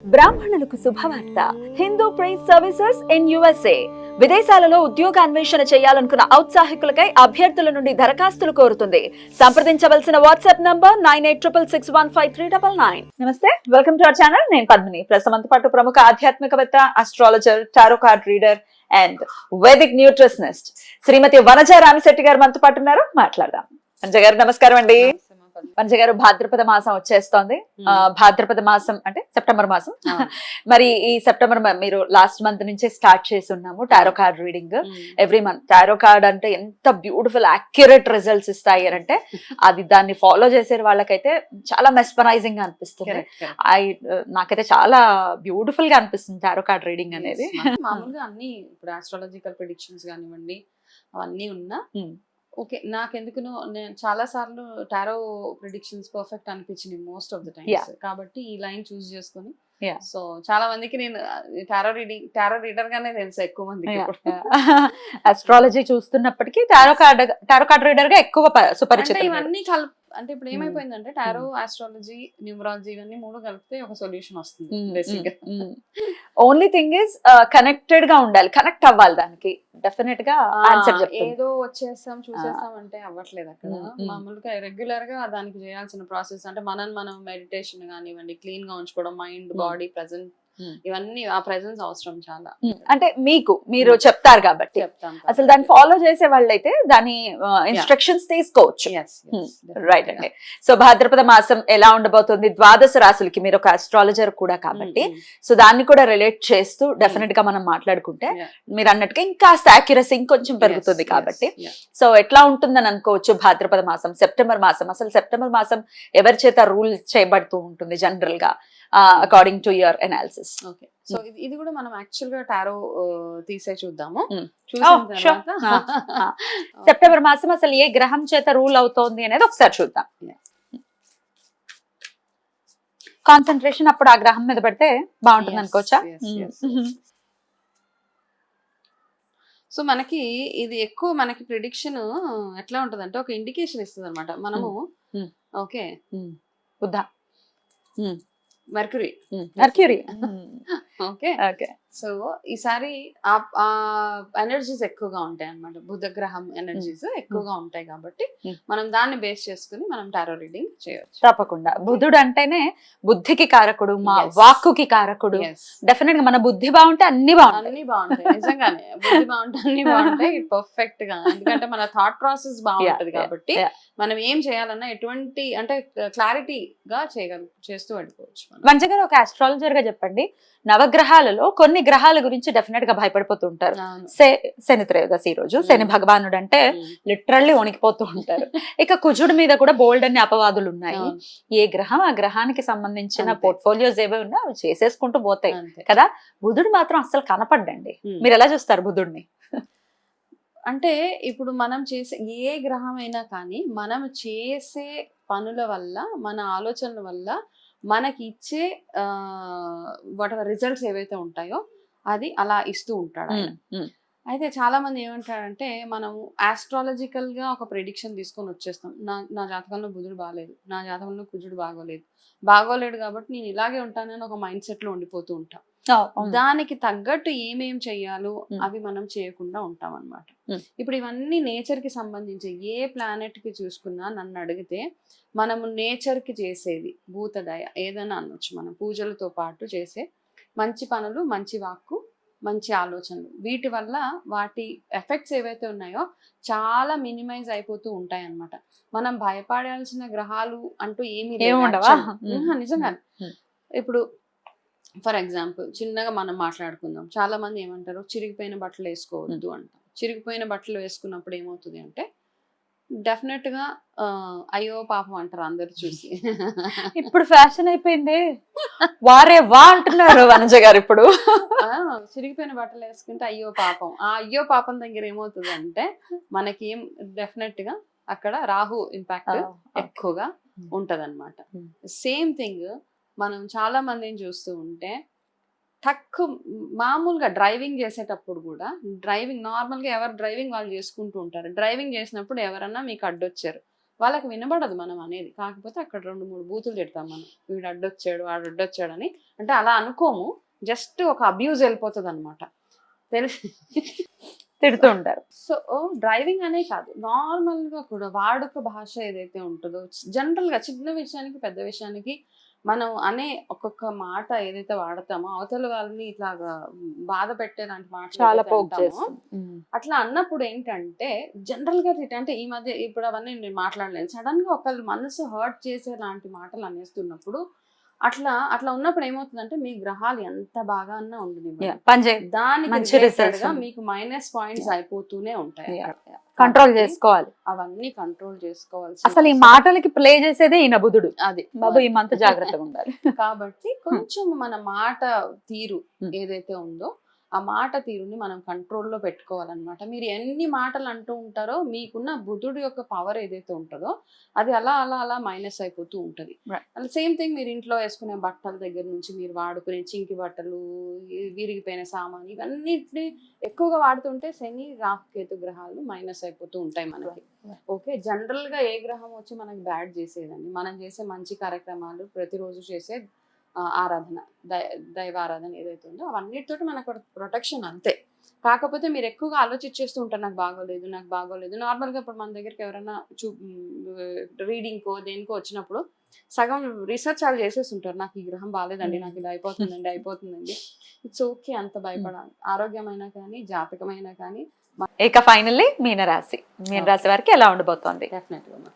బ్రాహ్మణులకు శుభవార్త. Hindu priest services in USA. విదేశాలలో ఉద్యోగ అన్వేషణ చేయాలనుకున్న ఔత్సాహికులకై అభ్యర్థుల నుండి దరఖాస్తులు కోరుతుంది. సంప్రదించవలసిన వాట్సాప్ నంబర్ 9866153999. నమస్తే, వెల్కమ్ టు అవర్ ఛానల్. నేను పద్మిని. ప్రస్తుతం పాటు ప్రముఖ ఆధ్యాత్మికవేత్త, astrologer, tarot card reader and Vedic nutritionist Shrimati Vanaja Ramisetti garu మనతో పాటు ఉన్నారు. మాట్లాడదాం. వనజ గారు నమస్కారం అండి. వనజ గారు, భాద్రపద మాసం వచ్చేస్తోంది. భాద్రపద మాసం అంటే సెప్టెంబర్ మాసం. మరి ఈ సెప్టెంబర్ మీరు లాస్ట్ మంత్ నుంచే స్టార్ట్ చేసి ఉన్నాము tarot card reading. Every month tarot card అంటే ఎంత బ్యూటిఫుల్ యాక్యురేట్ రిజల్ట్స్ ఇస్తాయి అంటే అది దాన్ని ఫాలో చేసే వాళ్ళకైతే చాలా మెస్పరైజింగ్ గా అనిపిస్తుంది. నాకైతే చాలా బ్యూటిఫుల్ గా అనిపిస్తుంది టారో కార్డ్ రీడింగ్ అనేది. మామూలుగా అన్ని ఇప్పుడు ఆస్ట్రాలజికల్ ప్రెడిక్షన్స్ కానివ్వండి అవన్నీ ఉన్నా ఓకే, నాకెందుకునో నేను చాలా సార్లు టారో ప్రిడిక్షన్స్ పర్ఫెక్ట్ అనిపించింది మోస్ట్ ఆఫ్ ద టైమ్స్. కాబట్టి ఈ లైన్ చూస్ చేసుకొని సో చాలా మందికి నేను టారో రీడర్ గానే తెలుసు ఎక్కువ మందికి. అస్ట్రాలజీ చూస్తున్నప్పటికీ టారో కార్డ్ రీడర్ గా ఎక్కువ సుపరిచితం. ఇవన్నీ అంటే ఇప్పుడు ఏమైపోయిందంటే టారో, ఆస్ట్రాలజీ, న్యూమరాలజీ ఇవన్నీ మూడు కలిపితే ఒక సొల్యూషన్ వస్తుంది బేసిక్ గా. ఓన్లీ థింగ్ ఇస్ కనెక్టెడ్ గా ఉండాలి, కనెక్ట్ అవ్వాలి దానికి. డెఫినెట్ గా ఆన్సర్ ఏదో వచ్చేస్తాం చూసేస్తాం అంటే అవ్వట్లేదు అక్కడ. మామూలుగా రెగ్యులర్ గా దానికి చేయాల్సిన ప్రాసెస్ అంటే మనం మెడిటేషన్ కానివ్వండి, క్లీన్ గా ఉంచుకోవడం, మైండ్, బాడీ ప్రెజెంట్, ఇవన్నీ ఆ ప్రెజెన్స్ అవసరం చాలా. అంటే మీరు చెప్తారు కాబట్టి అసలు దాన్ని ఫాలో చేసే వాళ్ళైతే దాని ఇన్స్ట్రక్షన్స్ తీసుకోవచ్చు. రైట్ అండి. సో భాద్రపద మాసం ఎలా ఉండబోతుంది, ద్వాదశ రాశులకి మీరు ఒక అస్ట్రాలజర్ కూడా కాబట్టి సో దాన్ని కూడా రిలేట్ చేస్తూ డెఫినెట్ గా మనం మాట్లాడుకుంటే మీరు అన్నట్టుగా ఇంకాస్త యాక్యురసీ ఇంకొంచెం పెరుగుతుంది కాబట్టి సో ఎట్లా ఉంటుందని అనుకోవచ్చు. భాద్రపద మాసం, సెప్టెంబర్ మాసం, అసలు సెప్టెంబర్ మాసం ఎవరి చేత రూల్ చేయబడుతూ ఉంటుంది జనరల్ గా according to your analysis? Okay, so ఇది కూడా మనం యాక్చువల్ గా టారో తీసే చూద్దాము. సెప్టెంబర్ మాసం అసలు ఏ గ్రహం చేత రూల్ అవుతోంది అనేది ఒకసారి చూద్దాం. కాన్సన్ట్రేషన్ అప్పుడు ఆ గ్రహం మీద పెడితే బాగుంటుంది అనుకోవచ్చా? సో మనకి ఇది ఎక్కువ మనకి ప్రిడిక్షన్ ఎట్లా ఉంటదంటే ఒక ఇండికేషన్ ఇస్తుంది అనమాట. మనము okay Buddha, mercury okay okay. So ఈసారి ఆ ఎనర్జీస్ ఎక్కువగా ఉంటాయి అన్నమాట. బుధ గ్రహం ఎనర్జీస్ ఎక్కువగా ఉంటాయి కాబట్టి మనం దాన్ని బేస్ చేసుకుని మనం టారో రీడింగ్ చేయొచ్చు. తప్పకుండా. బుధుడు అంటేనే బుద్ధికి కారకుడు, మా వాక్కుకి కారకుడు. డెఫినెట్ గా మన బుద్ధి బాగుంటే అన్ని బాగుంటాయి. నిజంగానే బుద్ధి బాగుంటే అన్ని బాగుంటాయి పర్ఫెక్ట్ గా. ఎందుకంటే మన థాట్ ప్రాసెస్ బాగుంటది కాబట్టి మనం ఏం చేయాలన్నా ఎటువంటి అంటే క్లారిటీగా చేస్తూ వెళ్ళిపోవచ్చు. మంచి గారు, ఒక ఆస్ట్రాలజర్ గా చెప్పండి, నవగ్రహాలలో కొన్ని గ్రహాల గురించి డెఫినెట్ గా భయపడిపోతూ ఉంటారు. శని త్రయోదశి రోజు శని భగవానుడు అంటే లిటరల్లీ వణికిపోతూ ఉంటారు. ఇక కుజుడి మీద కూడా బోల్డ్ అన్ని అపవాదులు ఉన్నాయి. ఏ గ్రహం ఆ గ్రహానికి సంబంధించిన పోర్ట్ఫోలియోస్ ఏవో ఉన్నా అవి చేసేసుకుంటూ పోతాయి కదా. బుధుడు మాత్రం అసలు కనపడ్డండి. మీరు ఎలా చూస్తారు బుధుడిని? అంటే ఇప్పుడు మనం చేసే ఏ గ్రహం అయినా కానీ మనం చేసే పనుల వల్ల, మన ఆలోచనల వల్ల మనకి ఇచ్చే వాట్ ఎవర్ రిజల్ట్స్ ఏవైతే ఉంటాయో అది అలా ఇస్తూ ఉంటాడు ఆయన. అయితే చాలా మంది ఏమంటారంటే మనం ఆస్ట్రాలజికల్ గా ఒక ప్రెడిక్షన్ తీసుకొని వచ్చేస్తాం. నా జాతకంలో బుధుడు బాగాలేదు, నా జాతకంలో కుజుడు బాగోలేడు కాబట్టి నేను ఇలాగే ఉంటానని ఒక మైండ్ సెట్ లో ఉండిపోతూ ఉంటాం. దానికి తగ్గట్టు ఏమేం చెయ్యాలో అవి మనం చేయకుండా ఉంటాం అన్నమాట. ఇప్పుడు ఇవన్నీ నేచర్ కి సంబంధించి ఏ ప్లానెట్ కి చూసుకున్నా నన్ను అడిగితే మనము నేచర్ కి చేసేది భూతదయ ఏదైనా అనొచ్చు. మనం పూజలతో పాటు చేసే మంచి పనులు, మంచి వాక్కు, మంచి ఆలోచనలు, వీటి వల్ల వాటి ఎఫెక్ట్స్ ఏవైతే ఉన్నాయో చాలా మినిమైజ్ అయిపోతూ ఉంటాయి అన్నమాట. మనం భయపడాల్సిన గ్రహాలు అంటూ ఏమీ నిజంగా. ఇప్పుడు ఫర్ ఎగ్జాంపుల్ చిన్నగా మనం మాట్లాడుకుందాం. చాలా మంది ఏమంటారు, చిరిగిపోయిన బట్టలు వేసుకోవద్దు అంటాం. చిరిగిపోయిన బట్టలు వేసుకున్నప్పుడు ఏమవుతుంది అంటే డెఫినెట్ గా అయ్యో పాపం అంటారు అందరు చూసి. ఇప్పుడు ఫ్యాషన్ అయిపోయింది, వారే వా అంటున్నారు వనజ గారు. ఇప్పుడు చిరిగిపోయిన బట్టలు వేసుకుంటే అయ్యో పాపం. ఆ అయ్యో పాపం దగ్గర ఏమవుతుంది అంటే మనకి ఏం డెఫినెట్ గా అక్కడ రాహు ఇంపాక్ట్ ఎక్కువగా ఉంటది అనమాట. సేమ్ థింగ్ మనం చాలా మందిని చూస్తూ ఉంటే మామూలుగా డ్రైవింగ్ చేసేటప్పుడు కూడా నార్మల్గా ఎవరు డ్రైవింగ్ వాళ్ళు చేసుకుంటూ ఉంటారు. డ్రైవింగ్ చేసినప్పుడు ఎవరన్నా మీకు అడ్డొచ్చారు, వాళ్ళకి వినబడదు మనం అనేది. కాకపోతే అక్కడ 2-3 బూతులు తిడతాం మనం. వీడు అడ్డొచ్చాడు, వాడు అడ్డొచ్చాడు అని. అంటే అలా అనుకోము, జస్ట్ ఒక అబ్యూజ్ వెళ్ళిపోతుంది అనమాట. తెలిసి తిడుతూ ఉంటారు. సో డ్రైవింగ్ అనే కాదు, నార్మల్ గా కూడా వాడుక భాష ఏదైతే ఉంటుందో, జనరల్ గా చిన్న విషయానికి పెద్ద విషయానికి మనం అనే ఒక్కొక్క మాట ఏదైతే వాడతామో అవతల వాళ్ళని ఇట్లాగా బాధ పెట్టేలాంటి మాటలు చాలా ఏదైతే పోక్ అంటామో, చేస్తుంది. అట్లా అన్నప్పుడు ఏంటంటే జనరల్ గా అంటే ఈ మధ్య ఇప్పుడు అవన్నీ నేను మాట్లాడలేను. సడన్ గా ఒకళ్ళ మనసు హర్ట్ చేసే లాంటి మాటలు అనేస్తున్నప్పుడు అట్లా ఉన్నప్పుడు ఏమవుతుందంటే మీ గ్రహాలు ఎంత బాగా అన్నా ఉండనివ్వండి, దానికి మంచి related results గా ఉంది. మీకు మైనస్ పాయింట్స్ అయిపోతూనే ఉంటాయి. కంట్రోల్ కాబట్టి చేసుకోవాలి. అవన్నీ కంట్రోల్ చేసుకోవాల్సి అసలు ఈ మాటలకి ప్లే చేసేదే ఈయన బుధుడు. అది బాబు ఈ మంత్ జాగ్రత్తగా ఉండాలి. కాబట్టి కొంచెం మన మాట తీరు ఏదైతే ఉందో ఆ మాట తీరుని మనం కంట్రోల్లో పెట్టుకోవాలన్నమాట. మీరు ఎన్ని మాటలు అంటూ ఉంటారో మీకున్న బుధుడు యొక్క పవర్ ఏదైతే ఉంటుందో అది అలా అలా అలా మైనస్ అయిపోతూ ఉంటుంది. Right. అలా సేమ్ థింగ్ మీరు ఇంట్లో వేసుకునే బట్టల దగ్గర నుంచి మీరు వాడుకునే చింకి బట్టలు, విరిగిపోయిన సామాన్, ఇవన్నిటిని ఎక్కువగా వాడుతుంటే శని రాహు కేతు గ్రహాలు మైనస్ అయిపోతూ ఉంటాయి మనకి. ఓకే, జనరల్ గా ఏ గ్రహం వచ్చి మనకి బ్యాడ్ చేసేదండి, మనం చేసే మంచి కార్యక్రమాలు, ప్రతిరోజు చేసే ఆరాధన, దైవ ఆరాధన ఏదైతే ఉందో అవన్నిటితోటి మనకు ప్రొటెక్షన్ అంతే. కాకపోతే మీరు ఎక్కువగా ఆలోచించేస్తూ ఉంటారు, నాకు బాగోలేదు. నార్మల్గా ఇప్పుడు మన దగ్గరికి ఎవరైనా రీడింగ్కో దేనికో వచ్చినప్పుడు సగం రీసెర్చ్ వాళ్ళు చేసేస్తుంటారు, నాకు ఈ గ్రహం బాగాలేదండి, నాకు ఇది అయిపోతుందండి. ఇట్స్ ఓకే, అంత భయపడాలి. ఆరోగ్యమైనా కానీ జాతకమైనా కానీ. ఇక ఫైనల్లీ మీనరాశి వారికి ఎలా ఉండబోతోంది? డెఫినెట్గా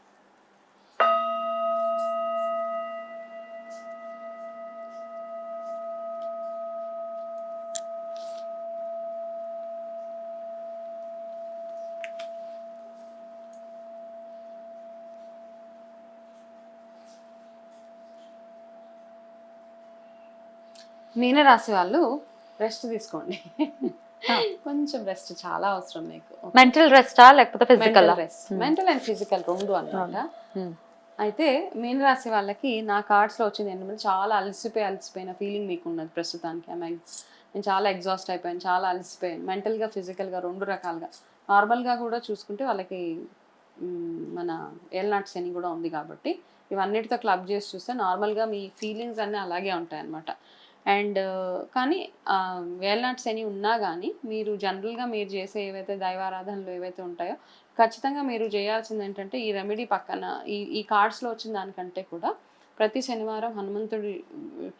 మీనరాశి వాళ్ళు రెస్ట్ తీసుకోండి. కొంచెం రెస్ట్ చాలా అవసరం మీకు. మెంటల్ రెస్టా లేకపోతే physical rest, mental and physical రెండు అన్నమాట. అయితే మీనరాశి వాళ్ళకి నా కార్డ్స్ లో వచ్చింది ఏంటంటే చాలా అలసిపోయిన ఫీలింగ్ మీకు ఉన్నది ప్రస్తుతానికి. నేను చాలా ఎగ్జాస్ట్ అయిపోయాను, చాలా అలసిపోయాను, మెంటల్గా ఫిజికల్గా రెండు రకాలుగా. నార్మల్గా కూడా చూసుకుంటే వాళ్ళకి మన ఏళ్ళనాటి శని కూడా ఉంది కాబట్టి ఇవన్నిటితో క్లబ్ చేసి చూస్తే నార్మల్గా మీ ఫీలింగ్స్ అన్నీ అలాగే ఉంటాయి అన్నమాట. అండ్ కానీ వేలనాటి శని ఉన్నా కానీ మీరు జనరల్గా మీరు చేసే ఏవైతే దైవారాధనలు ఏవైతే ఉంటాయో ఖచ్చితంగా మీరు చేయాల్సింది ఏంటంటే ఈ రెమెడీ పక్కన ఈ కార్డ్స్లో వచ్చిన దానికంటే కూడా ప్రతి శనివారం హనుమంతుడి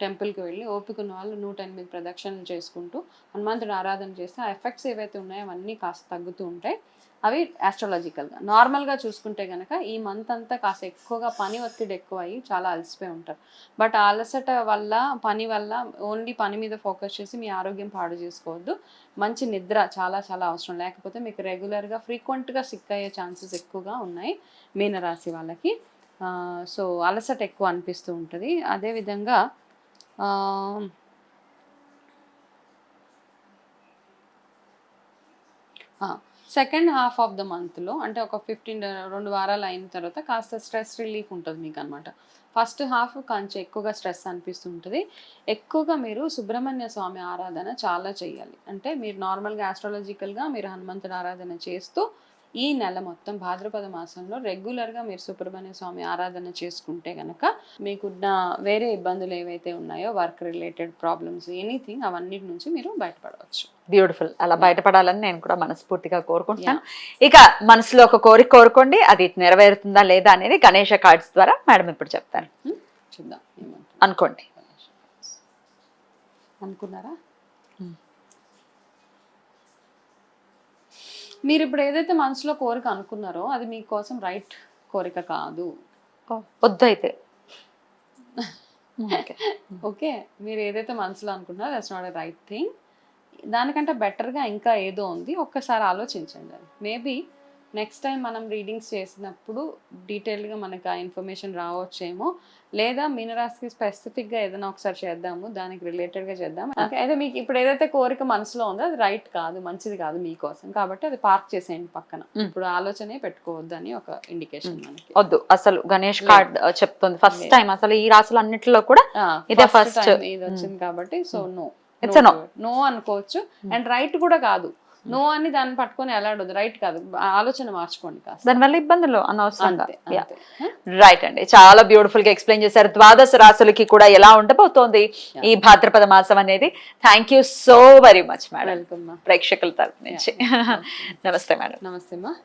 టెంపుల్కి వెళ్ళి ఓపిక ఉన్న వాళ్ళు 108 ప్రదక్షిణలు చేసుకుంటూ హనుమంతుడి ఆరాధన చేస్తే ఆ ఎఫెక్ట్స్ ఏవైతే ఉన్నాయో అవన్నీ కాస్త తగ్గుతూ ఉంటాయి. అవి ఆస్ట్రాలజికల్గా. నార్మల్గా చూసుకుంటే కనుక ఈ మంత్ అంతా కాస్త ఎక్కువగా పని ఒత్తిడి ఎక్కువ అయ్యి చాలా అలసిపోయి ఉంటారు. బట్ ఆ అలసట వల్ల, పని వల్ల ఓన్లీ పని మీద ఫోకస్ చేసి మీ ఆరోగ్యం పాడు చేసుకోవద్దు. మంచి నిద్ర చాలా చాలా అవసరం, లేకపోతే మీకు రెగ్యులర్గా ఫ్రీక్వెంట్గా సిక్ అయ్యే ఛాన్సెస్ ఎక్కువగా ఉన్నాయి మీనరాశి వాళ్ళకి. సో అలసట ఎక్కువ అనిపిస్తూ ఉంటుంది. అదేవిధంగా సెకండ్ హాఫ్ ఆఫ్ ద మంత్లో అంటే ఒక 2 వారాలు అయిన తర్వాత కాస్త స్ట్రెస్ రిలీఫ్ ఉంటుంది మీకు అనమాట. ఫస్ట్ హాఫ్ కొంచెం ఎక్కువగా స్ట్రెస్ అనిపిస్తుంటుంది. ఎక్కువగా మీరు సుబ్రహ్మణ్య స్వామి ఆరాధన చాలా చేయాలి. అంటే మీరు నార్మల్గా ఆస్ట్రాలజికల్గా మీరు హనుమంతుడి ఆరాధన చేస్తూ ఈ నెల మొత్తం భాద్రపద మాసంలో రెగ్యులర్గా మీరు సుబ్రహ్మణ్య స్వామి ఆరాధన చేసుకుంటే కనుక మీకున్న వేరే ఇబ్బందులు ఏవైతే ఉన్నాయో, వర్క్ రిలేటెడ్ ప్రాబ్లమ్స్, ఎనీథింగ్, అవన్నిటి నుంచి మీరు బయటపడవచ్చు. బ్యూటిఫుల్. అలా బయటపడాలని నేను కూడా మనస్ఫూర్తిగా కోరుకుంటున్నాను. ఇక మనసులో ఒక కోరిక కోరుకోండి, అది నెరవేరుతుందా లేదా అనేది గణేష కార్డ్స్ ద్వారా మేడం ఇప్పుడు చెప్తాను. చూద్దాం అనుకోండి. అనుకున్నారా? మీరు ఇప్పుడు ఏదైతే మనసులో కోరిక అనుకున్నారో అది మీకోసం రైట్ కోరిక కాదు. వద్దయితే ఓకే, మీరు ఏదైతే మనసులో అనుకున్నారో that's not a right thing. దానికంటే బెటర్గా ఇంకా ఏదో ఉంది, ఒక్కసారి ఆలోచించండి. అది మేబీ నెక్స్ట్ టైం మనం రీడింగ్స్ చేసినప్పుడు డీటెయిల్గా మనకు ఆ ఇన్ఫర్మేషన్ రావచ్చేమో, లేదా మీనరాశికి స్పెసిఫిక్గా ఏదైనా ఒకసారి చేద్దాము, దానికి రిలేటెడ్గా చేద్దాం. అయితే మీకు ఇప్పుడు ఏదైతే కోరిక మనసులో ఉందో అది రైట్ కాదు, మంచిది కాదు మీకోసం, కాబట్టి అది పార్క్ చేసేయండి పక్కన. ఇప్పుడు ఆలోచనే పెట్టుకోవద్దు అని ఒక ఇండికేషన్ మనకి. వద్దు అసలు. గణేష్ కార్డ్ చెప్తుంది ఫస్ట్ టైం అసలు ఈ రాసులు అన్నిటిలో కూడా ఇదే ఫస్ట్ ఇది వచ్చింది కాబట్టి సో నో ఇట్స్ నో అనుకోవచ్చు. అండ్ రైట్ కూడా కాదు. నో అని దాన్ని పట్టుకొని ఎలాడొద్దు, రైట్ కాదు, ఆలోచన మార్చుకోండి కాస్త. దానివల్ల ఇబ్బందులు అనవసరంగా. అంతే అంతే. రైట్ అండి, చాలా బ్యూటిఫుల్ గా ఎక్స్ప్లెయిన్ చేశారు. ద్వాదశ రాశులకి కూడా ఎలా ఉండబోతోంది ఈ భాద్రపద మాసం అనేది. Thank you so very much madam, welcome మా. ప్రేక్షకుల తరపు నుంచి. నమస్తే మేడం. నమస్తే మా.